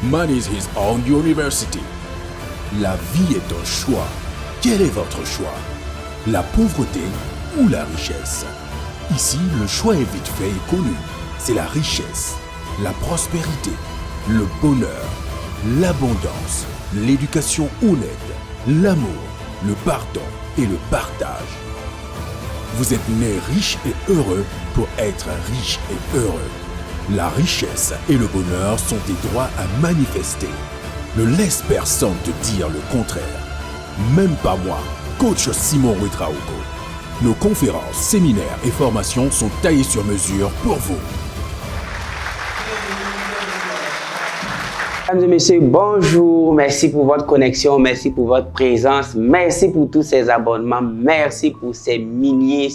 Man is his own university. La vie est un choix. Quel est votre choix? La pauvreté ou la richesse? Ici, le choix est vite fait et connu. C'est la richesse, la prospérité, le bonheur, l'abondance, l'éducation honnête, l'amour, le pardon et le partage. Vous êtes né riche et heureux pour être riche et heureux. La richesse et le bonheur sont des droits à manifester. Ne laisse personne te dire le contraire. Même pas moi, coach Simon Ouedraogo. Nos conférences, séminaires et formations sont taillées sur mesure pour vous. Mesdames et messieurs, bonjour. Merci pour votre connexion, merci pour votre présence, merci pour tous ces abonnements, merci pour ces milliers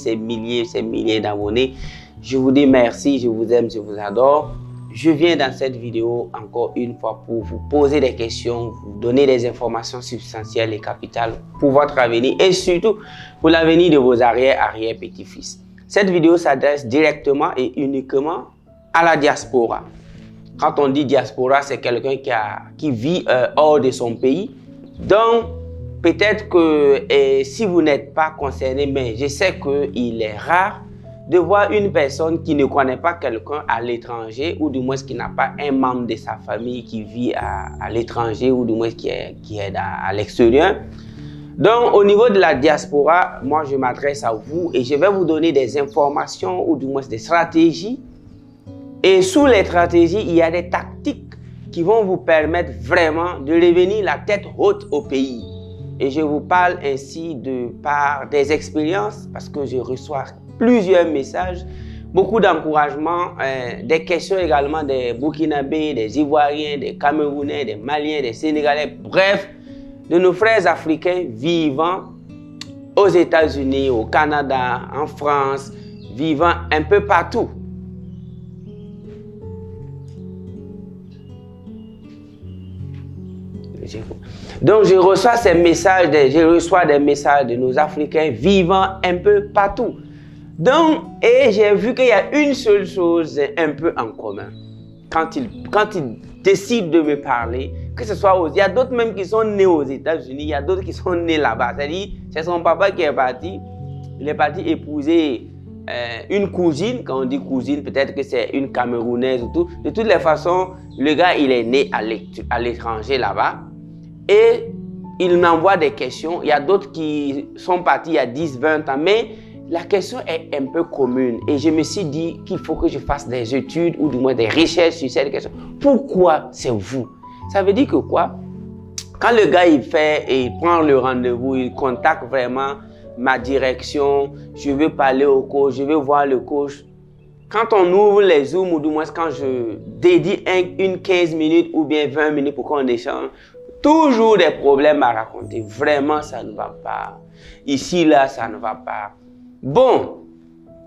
d'abonnés. Je vous dis merci, je vous aime, je vous adore. Je viens dans cette vidéo encore une fois pour vous poser des questions, vous donner des informations substantielles et capitales pour votre avenir et surtout pour l'avenir de vos arrière-petits-fils. Cette vidéo s'adresse directement et uniquement à la diaspora. Quand on dit diaspora, c'est quelqu'un qui vit hors de son pays. Donc, peut-être que si vous n'êtes pas concerné, mais je sais qu'il est rare de voir une personne qui ne connaît pas quelqu'un à l'étranger ou du moins qui n'a pas un membre de sa famille qui vit à l'étranger ou du moins qui est à l'extérieur. Donc, au niveau de la diaspora, moi, je m'adresse à vous et je vais vous donner des informations ou du moins des stratégies. Et sous les stratégies, il y a des tactiques qui vont vous permettre vraiment de revenir la tête haute au pays. Et je vous parle ainsi par des expériences parce que je reçois plusieurs messages, beaucoup d'encouragement, des questions également des Burkinabés, des Ivoiriens, des Camerounais, des Maliens, des Sénégalais, bref, de nos frères africains vivant aux États-Unis, au Canada, en France, vivant un peu partout. Donc, je reçois des messages de nos Africains vivant un peu partout. Donc, et j'ai vu qu'il y a une seule chose un peu en commun. Quand ils décident de me parler, que ce soit il y a d'autres même qui sont nés aux États-Unis, il y a d'autres qui sont nés là-bas. C'est-à-dire, c'est son papa qui est parti. Il est parti épouser une cousine. Quand on dit cousine, peut-être que c'est une Camerounaise ou tout. De toutes les façons, le gars, il est né à l'étranger là-bas. Et il m'envoie des questions. Il y a d'autres qui sont partis il y a 10, 20 ans. Mais la question est un peu commune. Et je me suis dit qu'il faut que je fasse des études ou du moins des recherches sur cette question. Pourquoi c'est vous? Ça veut dire que quoi? Quand le gars il prend le rendez-vous, il contacte vraiment ma direction. Je veux parler au coach, je veux voir le coach. Quand on ouvre les Zooms ou du moins quand je dédie une 15 minutes ou bien 20 minutes pour qu'on échange, toujours des problèmes à raconter. Vraiment, ça ne va pas. Ici, là, ça ne va pas. Bon,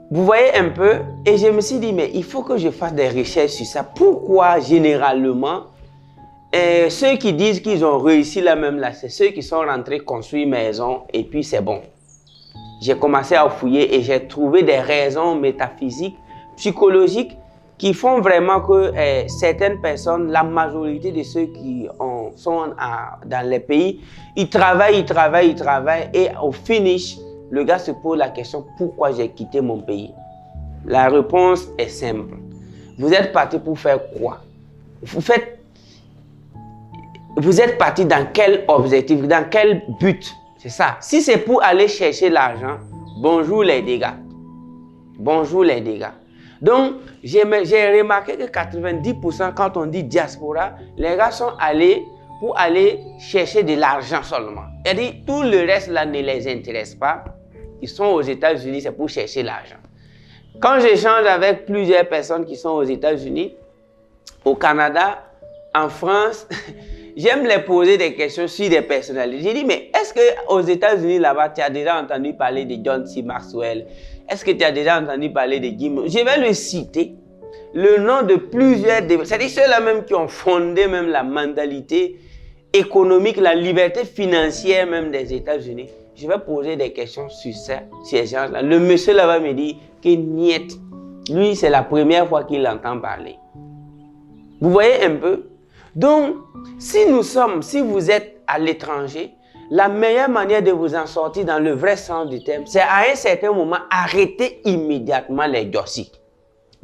vous voyez un peu, et je me suis dit, mais il faut que je fasse des recherches sur ça. Pourquoi, généralement, ceux qui disent qu'ils ont réussi là même là, c'est ceux qui sont rentrés construire une maison, et puis c'est bon. J'ai commencé à fouiller et j'ai trouvé des raisons métaphysiques, psychologiques, qui font vraiment que certaines personnes, la majorité de ceux qui sont dans les pays, ils travaillent et au finish, le gars se pose la question, pourquoi j'ai quitté mon pays? La réponse est simple. Vous êtes parti pour faire quoi? Vous êtes parti dans quel objectif, dans quel but? C'est ça. Si c'est pour aller chercher l'argent, bonjour les dégâts. Bonjour les dégâts. Donc, j'ai remarqué que 90% quand on dit diaspora, les gars sont allés pour aller chercher de l'argent seulement. C'est-à-dire, tout le reste là ne les intéresse pas. Ils sont aux États-Unis, c'est pour chercher l'argent. Quand j'échange avec plusieurs personnes qui sont aux États-Unis, au Canada, en France, j'aime les poser des questions sur des personnalités. Je dis, mais est-ce qu'aux États-Unis, là-bas, tu as déjà entendu parler de John C. Maxwell? Est-ce que tu as déjà entendu parler de Jim? Je vais le citer. Le nom de plusieurs, c'est-à-dire ceux-là même qui ont fondé même la mentalité économique, la liberté financière même des États-Unis. Je vais poser des questions sur ça, ces gens-là. Le monsieur là-bas me dit que niet. Lui, c'est la première fois qu'il entend parler. Vous voyez un peu? Donc, si vous êtes à l'étranger, la meilleure manière de vous en sortir dans le vrai sens du terme, c'est à un certain moment arrêter immédiatement les jossis.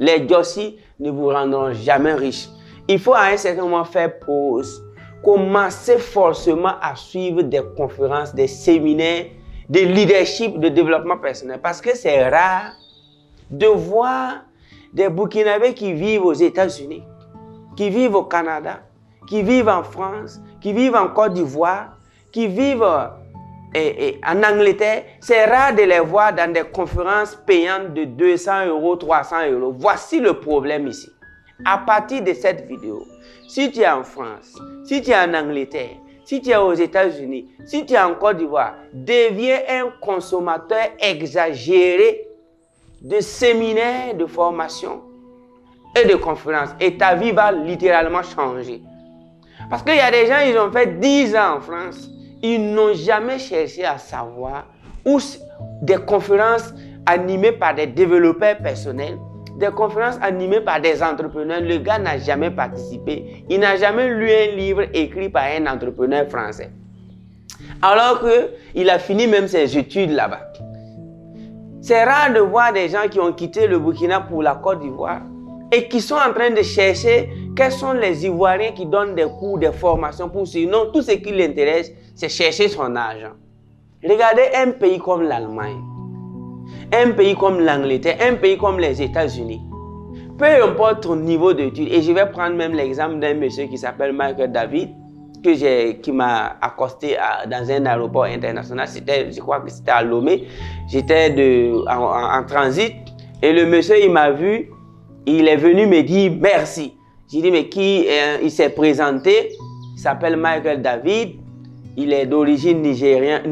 Les jossis ne vous rendront jamais riches. Il faut à un certain moment faire pause, commencer forcément à suivre des conférences, des séminaires, des leadership, de développement personnel. Parce que c'est rare de voir des Burkinabés qui vivent aux États-Unis, qui vivent au Canada, qui vivent en France, qui vivent en Côte d'Ivoire, qui vivent en Angleterre. C'est rare de les voir dans des conférences payantes de 200 €, 300 €. Voici le problème ici. À partir de cette vidéo, si tu es en France, si tu es en Angleterre, si tu es aux États-Unis, si tu es en Côte d'Ivoire, deviens un consommateur exagéré de séminaires, de formations et de conférences. Et ta vie va littéralement changer. Parce qu'il y a des gens, ils ont fait 10 ans en France, ils n'ont jamais cherché à savoir où des conférences animées par des développeurs personnels, des conférences animées par des entrepreneurs. Le gars n'a jamais participé. Il n'a jamais lu un livre écrit par un entrepreneur français. Alors qu'il a fini même ses études là-bas. C'est rare de voir des gens qui ont quitté le Burkina pour la Côte d'Ivoire et qui sont en train de chercher quels sont les Ivoiriens qui donnent des cours, des formations pour ceux. Non, tout ce qui l'intéresse, c'est chercher son argent. Regardez un pays comme l'Allemagne, un pays comme l'Angleterre, un pays comme les États-Unis. Peu importe ton niveau d'études, et je vais prendre même l'exemple d'un monsieur qui s'appelle Michael David, qui m'a accosté dans un aéroport international. Je crois que c'était à Lomé. J'étais en transit et le monsieur, il m'a vu, il est venu me dire merci. J'ai dit, mais il s'est présenté, il s'appelle Michael David, il est d'origine nigérien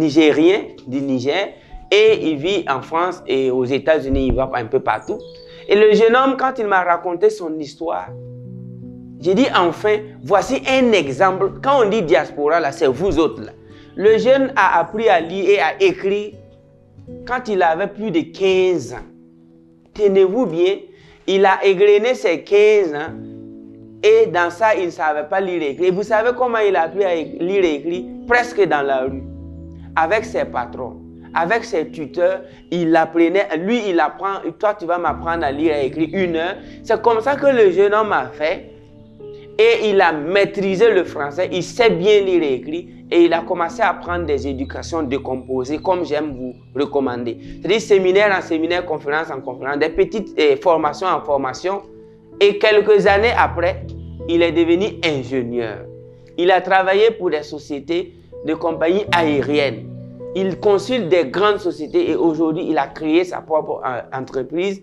du Niger et il vit en France et aux États-Unis, il va un peu partout. Et le jeune homme, quand il m'a raconté son histoire, j'ai dit enfin, voici un exemple. Quand on dit diaspora, là, c'est vous autres. Là. Le jeune a appris à lire et à écrire quand il avait plus de 15 ans. Tenez-vous bien, il a égrené ses 15 ans et dans ça, il ne savait pas lire et écrire. Et vous savez comment il a appris à lire et écrire? Presque dans la rue, avec ses patrons, avec ses tuteurs. Il apprenait, lui, il apprend, toi, tu vas m'apprendre à lire et écrire 1 heure. C'est comme ça que le jeune homme a fait. Et il a maîtrisé le français, il sait bien lire et écrire et il a commencé à prendre des éducations décomposées comme j'aime vous recommander. C'est-à-dire séminaire en séminaire, conférence en conférence, des petites formations en formation. Et quelques années après, il est devenu ingénieur. Il a travaillé pour des sociétés de compagnies aériennes. Il consulte des grandes sociétés et aujourd'hui, il a créé sa propre entreprise.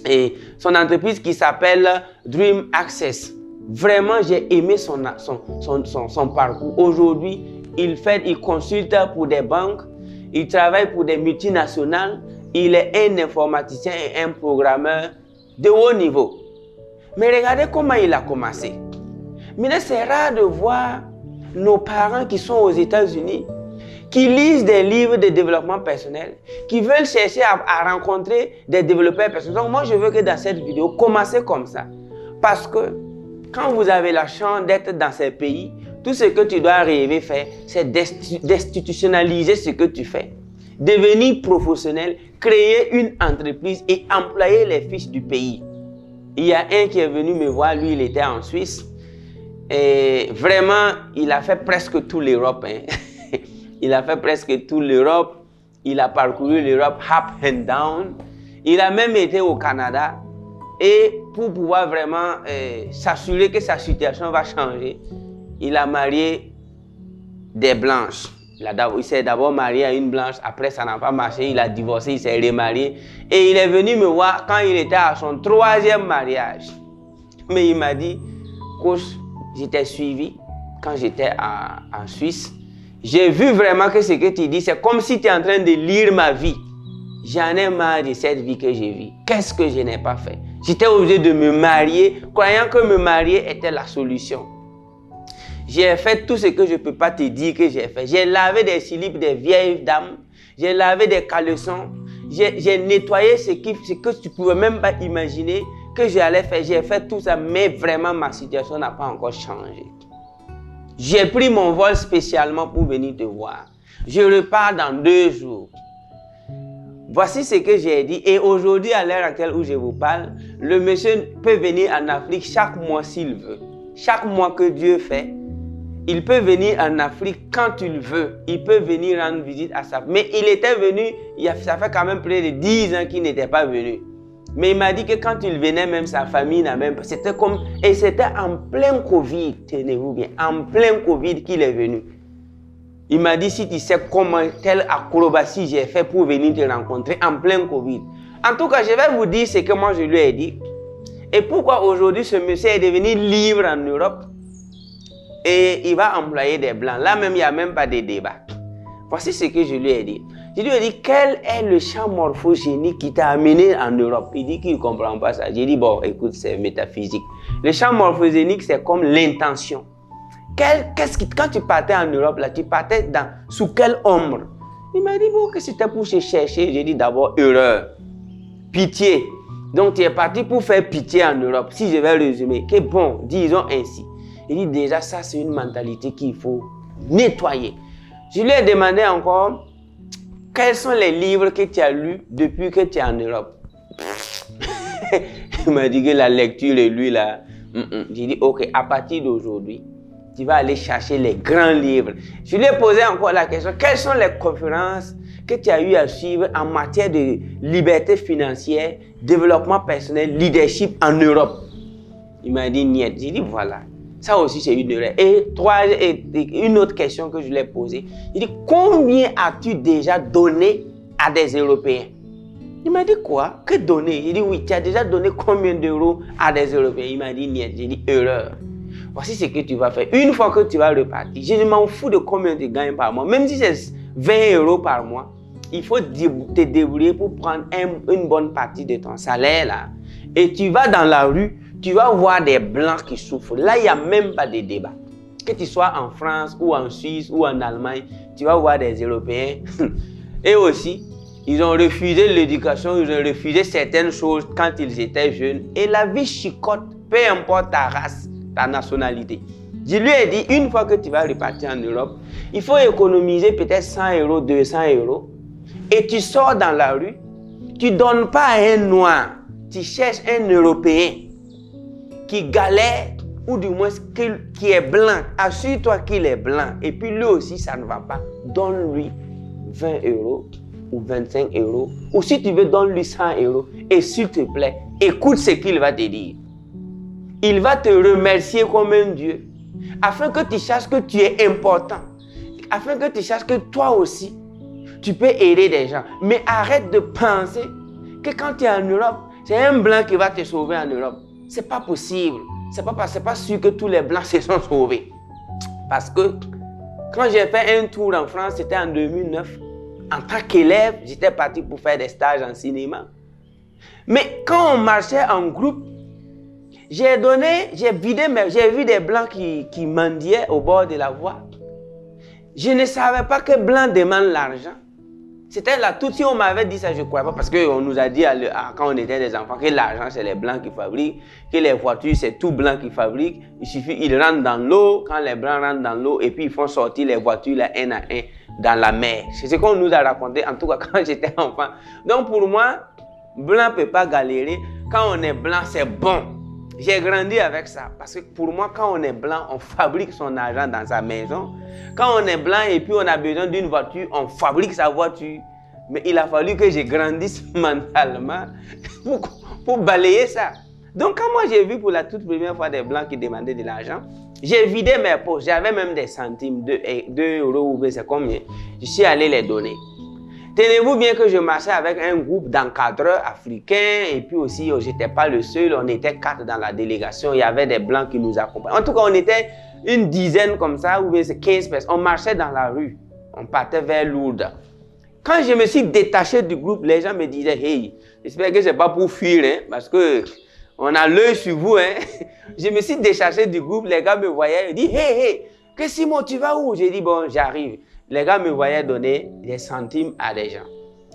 Et son entreprise qui s'appelle Dream Access. Vraiment, j'ai aimé son parcours. Aujourd'hui, il consulte pour des banques, il travaille pour des multinationales, il est un informaticien et un programmeur de haut niveau. Mais regardez comment il a commencé. Mais c'est rare de voir nos parents qui sont aux États-Unis, qui lisent des livres de développement personnel, qui veulent chercher à rencontrer des développeurs personnels. Donc moi, je veux que dans cette vidéo, commencez comme ça. Parce que quand vous avez la chance d'être dans ces pays, tout ce que tu dois rêver faire, c'est d'institutionnaliser ce que tu fais. Devenir professionnel, créer une entreprise et employer les fiches du pays. Il y a un qui est venu me voir, lui, il était en Suisse. Et vraiment, il a fait presque toute l'Europe. Hein. Il a fait presque toute l'Europe. Il a parcouru l'Europe up and down. Il a même été au Canada. Et pour pouvoir vraiment s'assurer que sa situation va changer, il a marié des blanches. Il s'est d'abord marié à une blanche, après ça n'a pas marché, il a divorcé, il s'est remarié. Et il est venu me voir quand il était à son 3e mariage. Mais il m'a dit, coach, j'étais suivi quand j'étais en Suisse. J'ai vu vraiment que ce que tu dis, c'est comme si tu es en train de lire ma vie. J'en ai marre de cette vie que j'ai vue. Qu'est-ce que je n'ai pas fait? J'étais obligé de me marier, croyant que me marier était la solution. J'ai fait tout ce que je ne peux pas te dire que j'ai fait. J'ai lavé des slips des vieilles dames. J'ai lavé des caleçons. J'ai nettoyé ce que tu ne pouvais même pas imaginer que j'allais faire. J'ai fait tout ça, mais vraiment, ma situation n'a pas encore changé. J'ai pris mon vol spécialement pour venir te voir. Je repars dans 2 jours. Voici ce que j'ai dit. Et aujourd'hui, à l'heure actuelle où je vous parle, le monsieur peut venir en Afrique chaque mois s'il veut. Chaque mois que Dieu fait, il peut venir en Afrique quand il veut. Il peut venir rendre visite à sa... Mais il était venu, ça fait quand même près de 10 ans qu'il n'était pas venu. Mais il m'a dit que quand il venait, même sa famille n'a même pas... C'était comme... Et c'était en plein Covid, tenez-vous bien, en plein Covid qu'il est venu. Il m'a dit, si tu sais comment, quelle acrobatie j'ai fait pour venir te rencontrer en plein Covid. En tout cas, je vais vous dire ce que moi je lui ai dit. Et pourquoi aujourd'hui ce monsieur est devenu libre en Europe. Et il va employer des blancs. Là même, il n'y a même pas de débat. Voici ce que je lui ai dit. Je lui ai dit, quel est le champ morphogénique qui t'a amené en Europe? Il dit qu'il ne comprend pas ça. J'ai dit, bon, écoute, c'est métaphysique. Le champ morphogénique, c'est comme l'intention. Quand tu partais en Europe, là, tu partais sous quelle ombre? Il m'a dit, bon, que c'était pour se chercher. J'ai dit d'abord, erreur. Pitié. Donc, tu es parti pour faire pitié en Europe. Si je vais résumer, que bon, disons ainsi. Il dit déjà, ça, c'est une mentalité qu'il faut nettoyer. Je lui ai demandé encore, quels sont les livres que tu as lus depuis que tu es en Europe? Il m'a dit que la lecture et lui, là. J'ai dit, ok, à partir d'aujourd'hui, tu vas aller chercher les grands livres. Je lui ai posé encore la question, quelles sont les conférences que tu as eu à suivre en matière de liberté financière, développement personnel, leadership en Europe? Il m'a dit, niet. J'ai dit, voilà. Ça aussi, c'est une erreur. Et une autre question que je lui ai posée. Il dit, combien as-tu déjà donné à des Européens? Il m'a dit, quoi? Que donner? J'ai dit, oui, tu as déjà donné combien d'euros à des Européens? Il m'a dit, niet. J'ai dit, erreur. Voici ce que tu vas faire. Une fois que tu vas repartir, je ne m'en fous de combien tu gagnes par mois. Même si c'est 20 euros par mois, il faut te débrouiller pour prendre une bonne partie de ton salaire là. Et tu vas dans la rue, tu vas voir des blancs qui souffrent. Là, il n'y a même pas de débat. Que tu sois en France ou en Suisse ou en Allemagne, tu vas voir des Européens. Et aussi, ils ont refusé l'éducation, ils ont refusé certaines choses quand ils étaient jeunes. Et la vie chicote, peu importe ta race, ta nationalité. Je lui ai dit, une fois que tu vas repartir en Europe, il faut économiser peut-être 100 euros, 200 euros. Et tu sors dans la rue, tu ne donnes pas à un noir, tu cherches un Européen qui galère, ou du moins qui est blanc. Assure-toi qu'il est blanc. Et puis lui aussi, ça ne va pas. Donne-lui 20 euros ou 25 euros. Ou si tu veux, donne-lui 100 euros. Et s'il te plaît, écoute ce qu'il va te dire. Il va te remercier comme un Dieu, afin que tu saches que tu es important, afin que tu saches que toi aussi, tu peux aider des gens. Mais arrête de penser que quand tu es en Europe, c'est un blanc qui va te sauver en Europe. Ce n'est pas possible. Ce n'est pas sûr que tous les blancs se sont sauvés. Parce que quand j'ai fait un tour en France, c'était en 2009, en tant qu'élève, j'étais parti pour faire des stages en cinéma. Mais quand on marchait en groupe, j'ai vu des blancs qui mendiaient au bord de la voie. Je ne savais pas que blancs demandent l'argent. C'était là, tout si on m'avait dit ça, je ne croyais pas, parce qu'on nous a dit quand on était des enfants que l'argent c'est les blancs qui fabriquent, que les voitures c'est tout blanc qui fabriquent. Il suffit, ils rentrent dans l'eau, quand les blancs rentrent dans l'eau, et puis ils font sortir les voitures là, un à un dans la mer. C'est ce qu'on nous a raconté, en tout cas quand j'étais enfant. Donc pour moi, blanc ne peut pas galérer. Quand on est blanc, c'est bon. J'ai grandi avec ça, parce que pour moi, quand on est blanc, on fabrique son argent dans sa maison. Quand on est blanc et puis on a besoin d'une voiture, on fabrique sa voiture. Mais il a fallu que je grandisse mentalement pour balayer ça. Donc quand moi j'ai vu pour la toute première fois des blancs qui demandaient de l'argent, j'ai vidé mes poches. J'avais même des centimes, 2 euros ou c'est combien. Je suis allé les donner. Tenez-vous bien que je marchais avec un groupe d'encadreurs africains et puis aussi, je n'étais pas le seul, on était 4 dans la délégation, il y avait des blancs qui nous accompagnaient. En tout cas, on était une dizaine comme ça, ou bien c'est 15 personnes. On marchait dans la rue, on partait vers Lourdes. Quand je me suis détaché du groupe, les gens me disaient, hey, j'espère que ce n'est pas pour fuir, hein, parce qu'on a l'œil sur vous. Hein. Je me suis détaché du groupe, les gars me voyaient, ils disaient, hey, que Simon, tu vas où? J'ai dit, bon, j'arrive. Les gars me voyaient donner des centimes à des gens.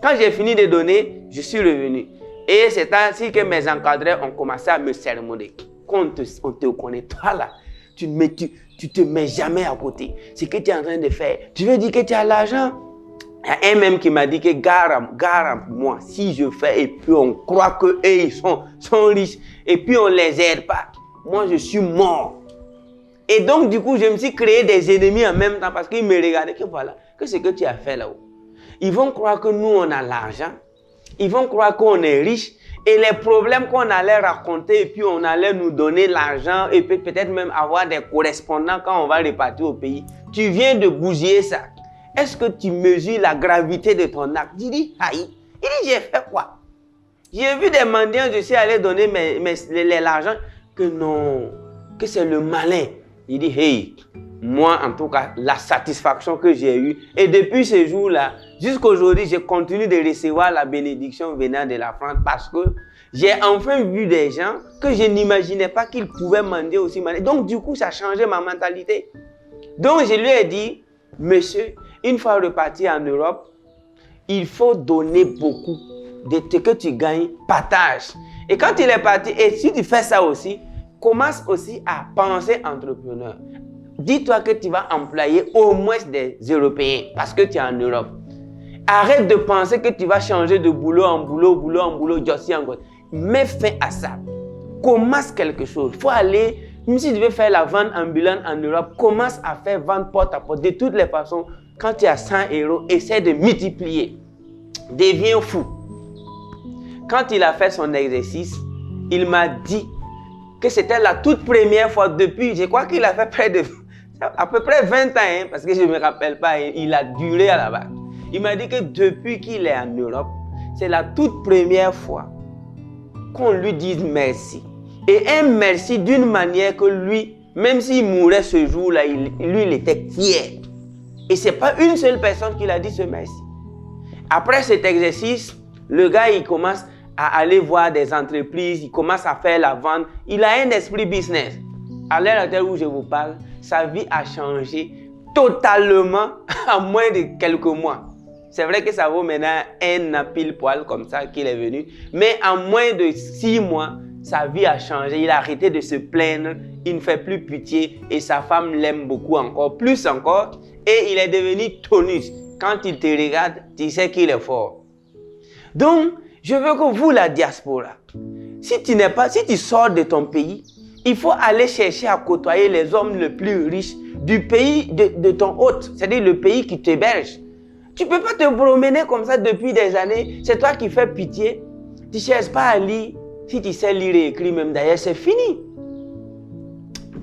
Quand j'ai fini de donner, je suis revenu. Et c'est ainsi que mes encadreurs ont commencé à me sermonner. Quand on te connaît, toi là, tu te mets jamais à côté. Ce que tu es en train de faire, tu veux dire que tu as l'argent. Il y a un même qui m'a dit que gare à moi, si je fais et puis on croit qu'eux ils sont riches et puis on les aide pas, moi je suis mort. Et donc du coup je me suis créé des ennemis en même temps parce qu'ils me regardaient que voilà, que ce que tu as fait là-haut. Ils vont croire que nous on a l'argent, ils vont croire qu'on est riche et les problèmes qu'on allait raconter et puis on allait nous donner l'argent et puis peut-être même avoir des correspondants quand on va repartir au pays. Tu viens de bousiller ça. Est-ce que tu mesures la gravité de ton acte? Il dit, aïe. Il dit, j'ai fait quoi? J'ai vu des mendiants, je suis allé donner l'argent. Que non, que c'est le malin. Il dit, hey, moi en tout cas, la satisfaction que j'ai eue. Et depuis ce jour-là, jusqu'à aujourd'hui, je continue de recevoir la bénédiction venant de la France parce que j'ai enfin vu des gens que je n'imaginais pas qu'ils pouvaient mendier aussi mal. Donc du coup, ça a changé ma mentalité. Donc je lui ai dit, monsieur, une fois reparti en Europe, il faut donner beaucoup de ce que tu gagnes, partage. Et quand il est parti, et si tu fais ça aussi, commence aussi à penser entrepreneur. Dis-toi que tu vas employer au moins des Européens parce que tu es en Europe. Arrête de penser que tu vas changer de boulot en boulot, jossi en gauche. Mets fin à ça. Commence quelque chose. Il faut aller. Même si tu veux faire la vente ambulante en Europe, commence à faire vente porte à porte. De toutes les façons, quand tu as 100 €, essaie de multiplier. Deviens fou. Quand il a fait son exercice, il m'a dit que c'était la toute première fois depuis, je crois qu'il a fait à peu près 20 ans, hein, parce que je ne me rappelle pas, il a duré à la base. Il m'a dit que depuis qu'il est en Europe, c'est la toute première fois qu'on lui dise merci. Et un merci d'une manière que lui, même s'il mourait ce jour-là, il était fier. Et ce n'est pas une seule personne qui l'a dit ce merci. Après cet exercice, le gars, il commence à aller voir des entreprises, il commence à faire la vente. Il a un esprit business. À l'heure actuelle où je vous parle, sa vie a changé totalement en moins de quelques mois. C'est vrai que ça vaut maintenant un an pile poil comme ça qu'il est venu. Mais en moins de 6 mois, sa vie a changé. Il a arrêté de se plaindre. Il ne fait plus pitié. Et sa femme l'aime beaucoup encore, plus encore. Et il est devenu tonus. Quand il te regarde, tu sais qu'il est fort. Donc, je veux que vous, la diaspora, si tu sors de ton pays, il faut aller chercher à côtoyer les hommes les plus riches du pays de ton hôte. C'est-à-dire le pays qui t'héberge. Tu ne peux pas te promener comme ça depuis des années. C'est toi qui fais pitié. Tu ne cherches pas à lire. Si tu sais lire et écrire même d'ailleurs, c'est fini.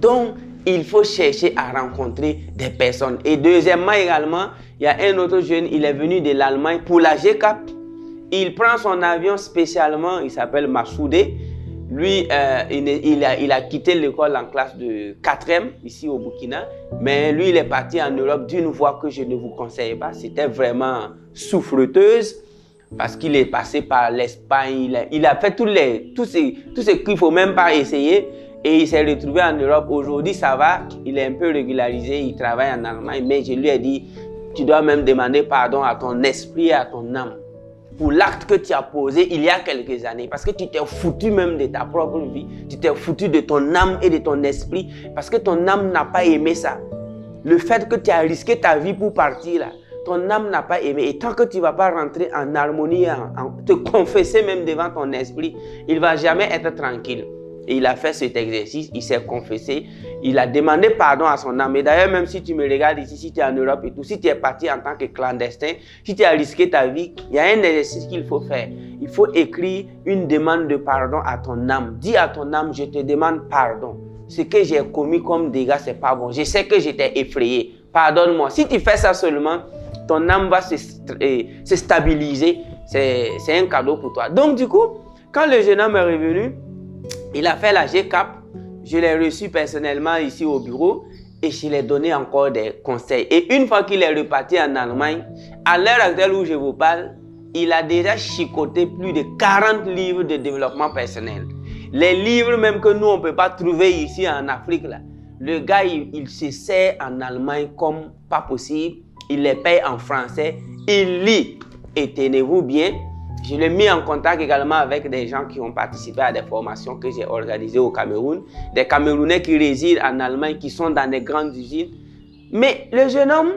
Donc, il faut chercher à rencontrer des personnes. Et deuxièmement également, il y a un autre jeune, il est venu de l'Allemagne pour la GCAP. Il prend son avion spécialement, il s'appelle Massoudé. Lui, il a quitté l'école en classe de 4e ici au Burkina. Mais lui, il est parti en Europe d'une voie que je ne vous conseille pas. C'était vraiment souffreteuse parce qu'il est passé par l'Espagne. Il a fait tout ce qu'il ne faut même pas essayer. Et il s'est retrouvé en Europe. Aujourd'hui, ça va. Il est un peu régularisé. Il travaille en Allemagne. Mais je lui ai dit, tu dois même demander pardon à ton esprit et à ton âme pour l'acte que tu as posé il y a quelques années. Parce que tu t'es foutu même de ta propre vie. Tu t'es foutu de ton âme et de ton esprit. Parce que ton âme n'a pas aimé ça. Le fait que tu as risqué ta vie pour partir là, ton âme n'a pas aimé. Et tant que tu ne vas pas rentrer en harmonie, te confesser même devant ton esprit, il ne va jamais être tranquille. Et il a fait cet exercice, il s'est confessé, il a demandé pardon à son âme. Et d'ailleurs, même si tu me regardes ici, si tu es en Europe et tout, si tu es parti en tant que clandestin, si tu as risqué ta vie, il y a un exercice qu'il faut faire. Il faut écrire une demande de pardon à ton âme. Dis à ton âme, je te demande pardon. Ce que j'ai commis comme dégâts, ce n'est pas bon. Je sais que j'étais effrayé. Pardonne-moi. Si tu fais ça seulement, ton âme va se stabiliser. C'est un cadeau pour toi. Donc du coup, quand le jeune homme est revenu, il a fait la GCAP, je l'ai reçu personnellement ici au bureau et je lui ai donné encore des conseils. Et une fois qu'il est reparti en Allemagne, à l'heure actuelle où je vous parle, il a déjà chicoté plus de 40 livres de développement personnel. Les livres même que nous, on ne peut pas trouver ici en Afrique. Là. Le gars, il se sert en Allemagne comme pas possible. Il les paye en français. Il lit. Et tenez-vous bien, Je l'ai mis en contact également avec des gens qui ont participé à des formations que j'ai organisées au Cameroun, des Camerounais qui résident en Allemagne, qui sont dans des grandes usines. Mais le jeune homme,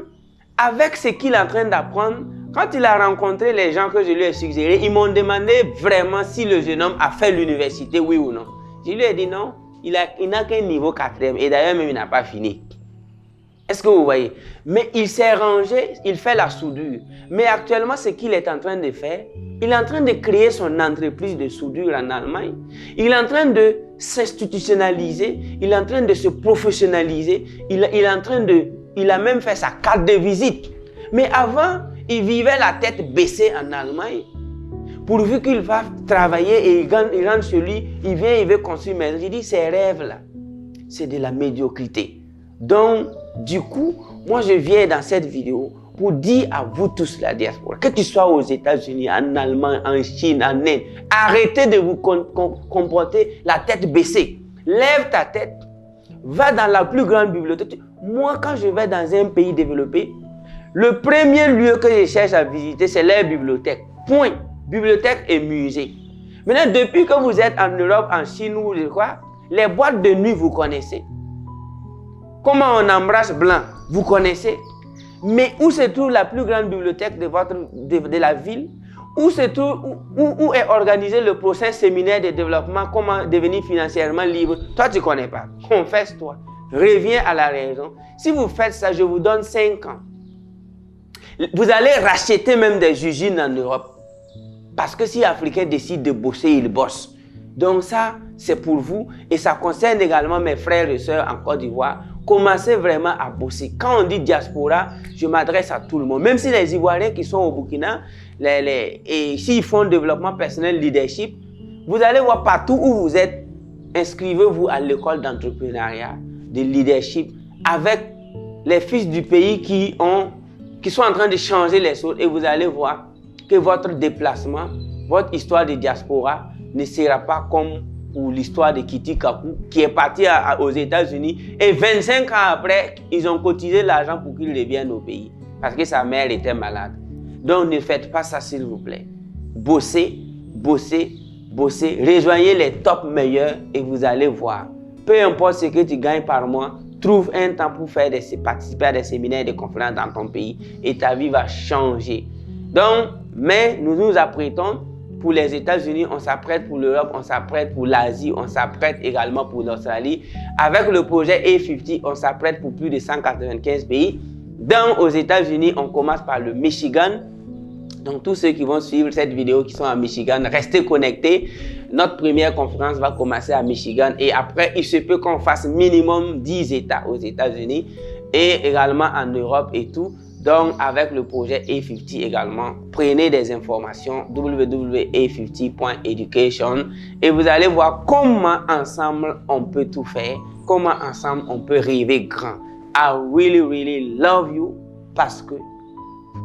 avec ce qu'il est en train d'apprendre, quand il a rencontré les gens que je lui ai suggérés, ils m'ont demandé vraiment si le jeune homme a fait l'université, oui ou non. Je lui ai dit non, il n'a qu'un niveau 4e et d'ailleurs même il n'a pas fini. Est-ce que vous voyez? Mais il s'est rangé, il fait la soudure. Mais actuellement, ce qu'il est en train de faire, il est en train de créer son entreprise de soudure en Allemagne. Il est en train de s'institutionnaliser, il est en train de se professionnaliser, il a même fait sa carte de visite. Mais avant, il vivait la tête baissée en Allemagne. Pourvu qu'il va travailler et il rentre chez lui, il vient, il veut construire une maison. J'ai dit, ces rêves-là, c'est de la médiocrité. Donc, du coup, moi je viens dans cette vidéo pour dire à vous tous la diaspora, que tu sois aux États-Unis, en Allemagne, en Chine, en Inde, arrêtez de vous comporter la tête baissée. Lève ta tête, va dans la plus grande bibliothèque. Moi, quand je vais dans un pays développé, le premier lieu que je cherche à visiter, c'est les bibliothèques. Point. Bibliothèque et musée. Maintenant, depuis que vous êtes en Europe, en Chine ou quoi, les boîtes de nuit, vous connaissez. Comment on embrasse blanc, vous connaissez. Mais où se trouve la plus grande bibliothèque de la ville? Où est organisé le prochain séminaire de développement? Comment devenir financièrement libre? Toi, tu ne connais pas. Confesse-toi. Reviens à la raison. Si vous faites ça, je vous donne 5 ans. Vous allez racheter même des usines en Europe. Parce que si les Africains décident de bosser, ils bossent. Donc ça, c'est pour vous. Et ça concerne également mes frères et sœurs en Côte d'Ivoire. Commencez vraiment à bosser. Quand on dit diaspora, je m'adresse à tout le monde. Même si les Ivoiriens qui sont au Burkina, et s'ils font développement personnel, leadership, vous allez voir partout où vous êtes, inscrivez-vous à l'école d'entrepreneuriat, de leadership, avec les fils du pays qui sont en train de changer les choses, et vous allez voir que votre déplacement, votre histoire de diaspora ne sera pas comme pour l'histoire de Kitty Kaku qui est parti aux États-Unis et 25 ans après, ils ont cotisé l'argent pour qu'il revienne au pays parce que sa mère était malade. Donc ne faites pas ça s'il vous plaît. Bossez, bossez, bossez, rejoignez les top meilleurs et vous allez voir. Peu importe ce que tu gagnes par mois, trouve un temps pour participer à des séminaires, des conférences dans ton pays et ta vie va changer. Donc, mais nous nous apprêtons pour les États-Unis, on s'apprête pour l'Europe, on s'apprête pour l'Asie, on s'apprête également pour l'Australie. Avec le projet A50, on s'apprête pour plus de 195 pays. Donc, aux États-Unis, on commence par le Michigan. Donc, tous ceux qui vont suivre cette vidéo qui sont à Michigan, restez connectés. Notre première conférence va commencer à Michigan et après, il se peut qu'on fasse minimum 10 États aux États-Unis et également en Europe et tout. Donc, avec le projet A50 également, prenez des informations www.a50.education et vous allez voir comment ensemble on peut tout faire, comment ensemble on peut rêver grand. I really, really love you parce que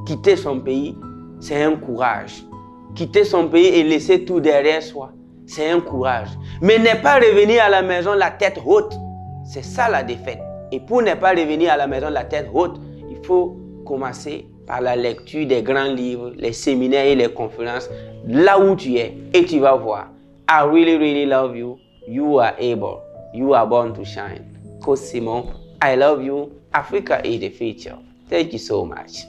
quitter son pays, c'est un courage. Quitter son pays et laisser tout derrière soi, c'est un courage. Mais ne pas revenir à la maison la tête haute, c'est ça la défaite. Et pour ne pas revenir à la maison la tête haute, il faut commencer par la lecture des grands livres, les séminaires et les conférences, là où tu es, et tu vas voir. I really, really love you. You are able. You are born to shine. Coach Simon, I love you. Africa is the future. Thank you so much.